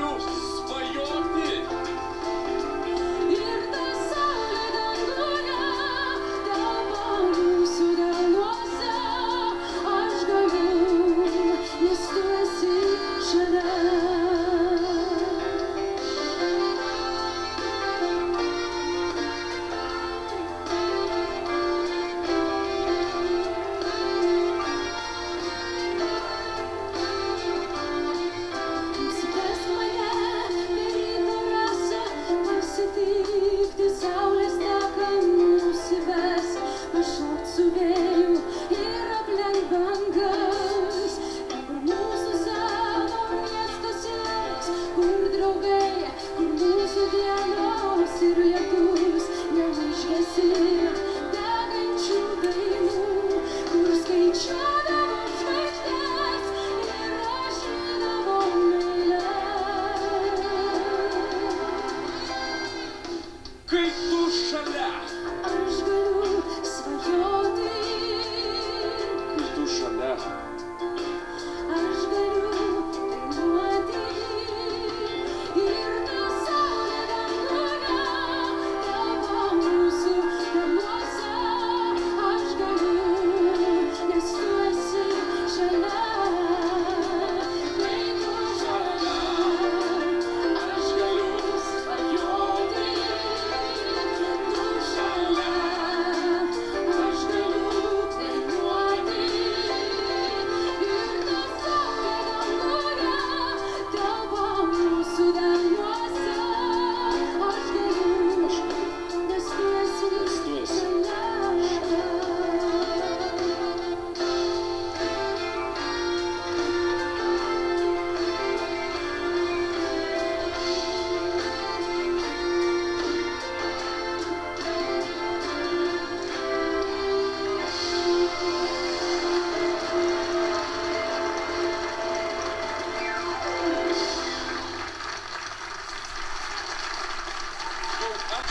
galiu svajoti. Ir ta saulė danguje, tavo mūsų delnuose, aš galiu, nes tu esi šalia. Kai tu šalia. Aš galiu svajoti. Kai tu šalia. Aš galiu dainuoti. Ir ta saulė danguje, tavo mūsų delnuose, aš galiu, nes tu esi šalia. Kai tu šalia, aš galiu svajoti. Tu šalia, aš galiu dainuoti. Ir ta saulė danguje, tavo mūsų delnuose, aš galiu, nes tu esi šalia.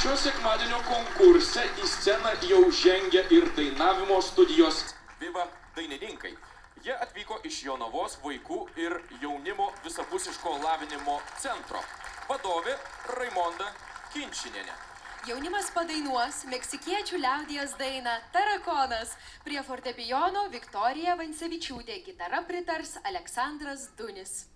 Šio sekmadienio konkurse į sceną jau žengia ir dainavimo studijos Viva dainininkai. Jie atvyko iš Jonavos vaikų ir jaunimo visapusiško lavinimo centro. Vadovė Raimonda Kinčinienė. Jaunimas padainuos meksikiečių liaudies dainą Tarakonas. Prie fortepijono Viktorija Vancevičiūtė, gitara pritars Aleksandras Dunis.